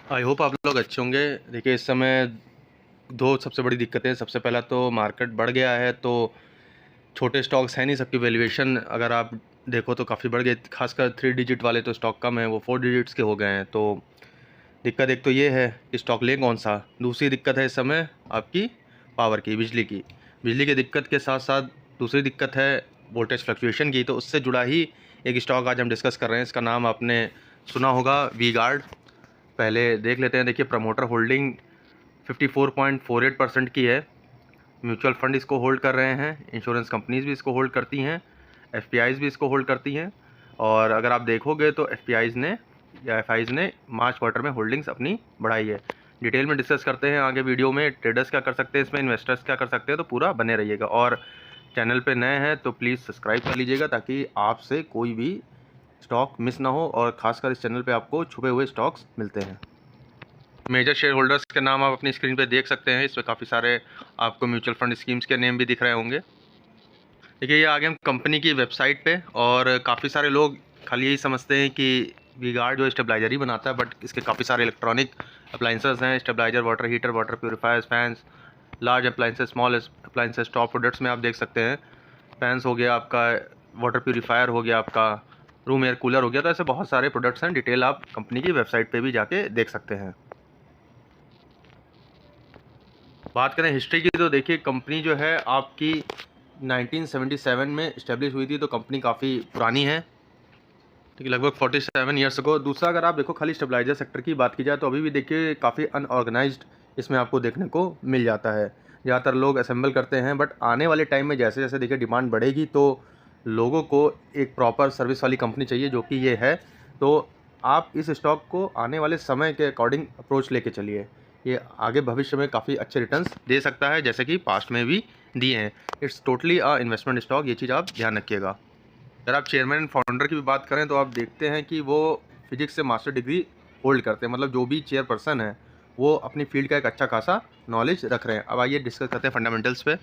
I hope आप लोग अच्छे होंगे। देखिए इस समय दो सबसे बड़ी दिक्कतें हैं। सबसे पहला तो मार्केट बढ़ गया है, तो छोटे स्टॉक्स हैं नहीं, सबकी वैल्यूएशन अगर आप देखो तो काफ़ी बढ़ गई। खासकर 3 डिजिट वाले तो स्टॉक कम हैं, वो 4 डिजिट्स के हो गए हैं। तो दिक्कत एक तो ये है कि स्टॉक लें कौन सा। दूसरी दिक्कत है इस समय आपकी पावर की, बिजली की। बिजली की दिक्कत के साथ साथ दूसरी दिक्कत है वोल्टेज फ्लक्चुएशन की। तो उससे जुड़ा ही एक स्टॉक आज हम डिस्कस कर रहे हैं। इसका नाम आपने सुना होगा, वी गार्ड। पहले देख लेते हैं। देखिए प्रमोटर होल्डिंग 54.48% की है। म्यूचुअल फंड इसको होल्ड कर रहे हैं, इंश्योरेंस कंपनीज भी इसको होल्ड करती हैं, एफपीआईज भी इसको होल्ड करती हैं। और अगर आप देखोगे तो एफपीआईज ने या एफआईज ने मार्च क्वार्टर में होल्डिंग्स अपनी बढ़ाई है। डिटेल में डिस्कस करते हैं आगे वीडियो में। ट्रेडर्स क्या कर सकते हैं इसमें, इन्वेस्टर्स क्या कर सकते हैं, तो पूरा बने रहिएगा। और चैनल पे नए हैं तो प्लीज़ सब्सक्राइब कर लीजिएगा ताकि आपसे कोई भी स्टॉक मिस ना हो। और ख़ासकर इस चैनल पे आपको छुपे हुए स्टॉक्स मिलते हैं। मेजर शेयर होल्डर्स के नाम आप अपनी स्क्रीन पे देख सकते हैं। इसमें काफ़ी सारे आपको म्यूचुअल फंड स्कीम्स के नेम भी दिख रहे होंगे। देखिए ये आ गए हम कंपनी की वेबसाइट पे। और काफ़ी सारे लोग खाली यही समझते हैं कि वी गार्ड जो स्टेबलाइजर ही बनाता है, बट इसके काफ़ी सारे इलेक्ट्रॉनिक अप्लाइंसेस हैं। Stabiliser, water heater, water purifiers, fans, large appliances, small appliances. Top products में आप देख सकते हैं फैंस हो गया आपका, वाटर प्योरीफायर हो गया आपका, रूम एयर कूलर हो गया। तो ऐसे बहुत सारे प्रोडक्ट्स हैं। डिटेल आप कंपनी की वेबसाइट पे भी जाके देख सकते हैं। बात करें हिस्ट्री की तो देखिए कंपनी जो है आपकी 1977 में इस्टेब्लिश हुई थी। तो कंपनी काफ़ी पुरानी है, ठीक है, लगभग 47 ईयर्स को। दूसरा अगर आप देखो खाली स्टेबलाइजर सेक्टर की बात की जाए तो अभी भी देखिए काफ़ी अनऑर्गेनाइज्ड इसमें आपको देखने को मिल जाता है। ज़्यादातर लोग असेंबल करते हैं, बट आने वाले टाइम में जैसे जैसे देखिए डिमांड बढ़ेगी तो लोगों को एक प्रॉपर सर्विस वाली कंपनी चाहिए, जो कि ये है। तो आप इस स्टॉक को आने वाले समय के अकॉर्डिंग अप्रोच लेके चलिए। ये आगे भविष्य में काफ़ी अच्छे रिटर्न्स दे सकता है, जैसे कि पास्ट में भी दिए हैं। It's totally a investment stock, ये चीज़ आप ध्यान रखिएगा। अगर आप चेयरमैन एंड फाउंडर की भी बात करें तो आप देखते हैं कि वो फिजिक्स से मास्टर डिग्री होल्ड करते हैं। मतलब जो भी चेयरपर्सन है वो अपनी फील्ड का एक अच्छा खासा नॉलेज रख रहे हैं। अब आइए डिस्कस करते हैं फंडामेंटल्स पे।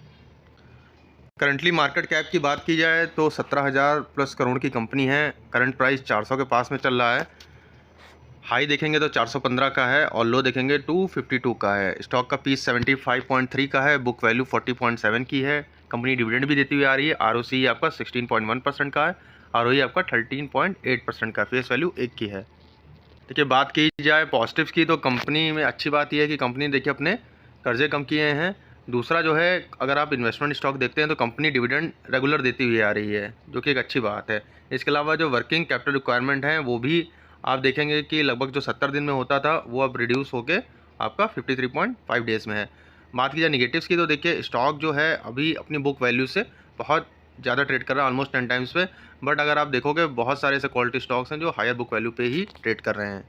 करंटली मार्केट कैप की बात की जाए तो 17,000 प्लस करोड़ की कंपनी है। करंट प्राइस 400 के पास में चल रहा है। हाई देखेंगे तो 415 का है और लो देखेंगे 252 का है। स्टॉक का पीस 75.3 का है। बुक वैल्यू 40.7 की है। कंपनी डिविडेंड भी देती हुई आ रही है। आरओसी आपका 16.1% का है। आरओई आपका 13.8% का। फेस वैल्यू 1 की है। देखिए बात की जाए पॉजिटिव्स की तो कंपनी में अच्छी बात यह है कि कंपनी देखिए अपने कर्जे कम किए हैं। दूसरा जो है, अगर आप इन्वेस्टमेंट स्टॉक देखते हैं तो कंपनी डिविडेंड रेगुलर देती हुई आ रही है, जो कि एक अच्छी बात है। इसके अलावा जो वर्किंग कैपिटल रिक्वायरमेंट है वो भी आप देखेंगे कि लगभग जो 70 दिन में होता था वो अब रिड्यूस होकर आपका 53.5 डेज़ में है। बात की जाए निगेटिव्स की तो देखिए स्टॉक जो है अभी अपनी बुक वैल्यू से बहुत ज़्यादा ट्रेड कर रहा है, ऑलमोस्ट 10 टाइम्स पे। बट अगर आप देखोगे बहुत सारे ऐसे क्वालिटी स्टॉक्स हैं जो हायर बुक वैल्यू पे ही ट्रेड कर रहे हैं।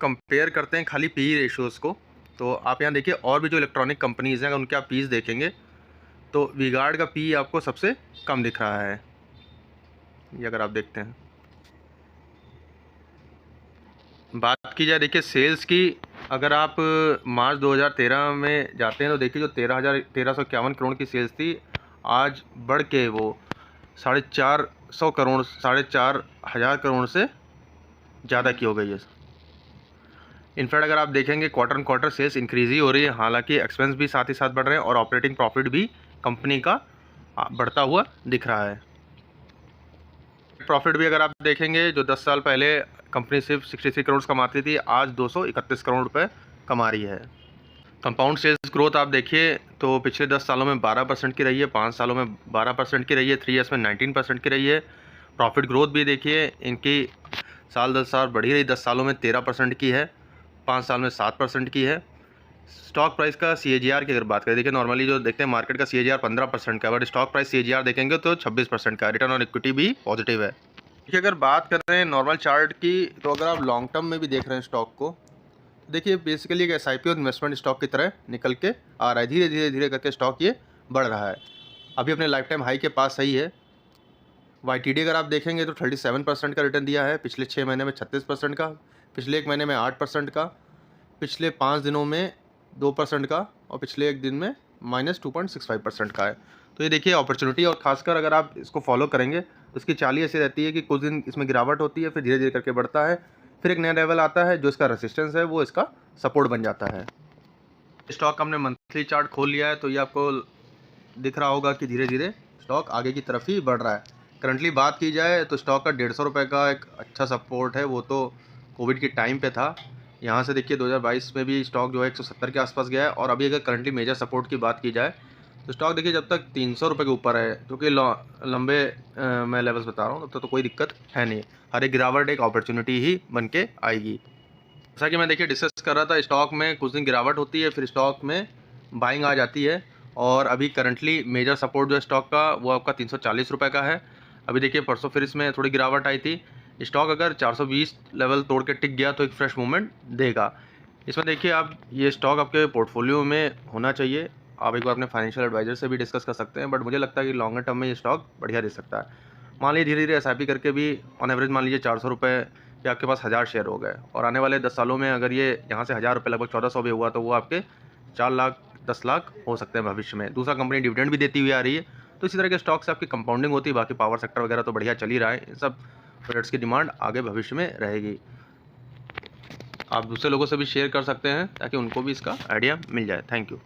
कंपेयर करते हैं खाली पी रेशियोज़ को, तो आप यहाँ देखिए और भी जो इलेक्ट्रॉनिक कंपनीज़ हैं अगर उनके आप पीस देखेंगे तो वी-गार्ड का पी आपको सबसे कम दिख रहा है, ये अगर आप देखते हैं। बात की जाए देखिए सेल्स की, अगर आप मार्च 2013 में जाते हैं तो देखिए जो 13,151 करोड़ की सेल्स थी, आज बढ़ के वो 450 करोड़, 4,500 करोड़ से ज़्यादा की हो गई है। इनफैक्ट अगर आप देखेंगे quarter on quarter sales increase ही हो रही है। हालांकि एक्सपेंस भी साथ ही साथ बढ़ रहे हैं और ऑपरेटिंग प्रॉफिट भी कंपनी का बढ़ता हुआ दिख रहा है। प्रॉफिट भी अगर आप देखेंगे, जो 10 साल पहले कंपनी सिर्फ 63 करोड़ कमाती थी, आज 231 करोड़ रुपए कमा रही है। कंपाउंड सेल्स ग्रोथ आप देखिए तो पिछले 10 सालों में 12% की रही है, 5 सालों में 12% की रही है, 3 ईयर्स में 19% की रही है। प्रॉफिट ग्रोथ भी देखिए इनकी साल 10 साल बढ़ी रही, 10 सालों में 13% की है, 5 साल में 7% की है। स्टॉक प्राइस का CAGR की अगर बात करें, देखिए नॉर्मली जो देखते हैं मार्केट का CAGR 15% का है, बट स्टॉक प्राइस CAGR देखेंगे तो 26% का। रिटर्न ऑन इक्विटी भी पॉजिटिव है। देखिए अगर बात कर रहे हैं नॉर्मल चार्ट की, तो अगर आप लॉन्ग टर्म में भी देख रहे हैं स्टॉक को, देखिए बेसिकली एक SIP और इन्वेस्टमेंट स्टॉक की तरह निकल के आ रहा है। धीरे धीरे धीरे करके स्टॉक ये बढ़ रहा है। अभी अपने लाइफ टाइम हाई के पास सही है। YTD अगर आप देखेंगे तो 37% का रिटर्न दिया है, पिछले 6 महीने में 36% का, पिछले 1 महीने में 8% का, पिछले 5 दिनों में 2% का, और पिछले 1 दिन में -2.65% का है। तो ये देखिए अपॉर्चुनिटी, और खासकर अगर आप इसको फॉलो करेंगे तो इसकी चाल ही ऐसी रहती है कि कुछ दिन इसमें गिरावट होती है, फिर धीरे धीरे करके बढ़ता है। फिर एक नया लेवल आता है, जो इसका रेसिस्टेंस है वो इसका सपोर्ट बन जाता है। स्टॉक का हमने मंथली चार्ट खोल लिया है, तो ये आपको दिख रहा होगा कि धीरे धीरे स्टॉक आगे की तरफ ही बढ़ रहा है। करंटली बात की जाए तो स्टॉक का 150 रुपये का एक अच्छा सपोर्ट है, वो तो कोविड के टाइम पे था। यहाँ से देखिए 2022 में भी स्टॉक जो है 170 के आसपास गया है। और अभी अगर करंटली मेजर सपोर्ट की बात की जाए तो स्टॉक देखिए जब तक 300 रुपये के ऊपर है, जो कि लंबे मैं लेवल्स बता रहा हूँ, तब तक तो कोई दिक्कत है नहीं। हर एक गिरावट एक अपॉर्चुनिटी ही बन के आएगी। जैसा कि मैं देखिए डिस्कस कर रहा था, स्टॉक में कुछ दिन गिरावट होती है, फिर स्टॉक में बाइंग आ जाती है। और अभी करंटली मेजर सपोर्ट जो है स्टॉक का, वो आपका 340 रुपये का है। अभी देखिए परसों फिर इसमें थोड़ी गिरावट आई थी। स्टॉक अगर 420 लेवल तोड़ के टिक गया तो एक फ्रेश मूवमेंट देगा। इसमें देखिए आप ये स्टॉक आपके पोर्टफोलियो में होना चाहिए। आप एक बार अपने फाइनेंशियल एडवाइजर से भी डिस्कस कर सकते हैं, बट मुझे लगता है कि लॉन्गर टर्म में ये स्टॉक बढ़िया दे सकता है। मान लीजिए धीरे धीरे एसआईपी करके भी ऑन एवरेज मान लीजिए 400 रुपये कि आपके पास 1000 शेयर हो गए, और आने वाले 10 सालों में अगर ये यहाँ से 1000 रुपये लगभग 1400 भी हुआ, तो वो आपके 4 लाख 10 लाख हो सकते हैं भविष्य में। दूसरा, कंपनी डिविडेंड भी देती हुई आ रही है, तो इसी तरह के स्टॉक से आपकी कंपाउंडिंग होती है। बाकी पावर सेक्टर वगैरह तो बढ़िया चल ही रहा है। इन सब प्रोडक्ट्स की डिमांड आगे भविष्य में रहेगी। आप दूसरे लोगों से भी शेयर कर सकते हैं ताकि उनको भी इसका आइडिया मिल जाए। Thank you.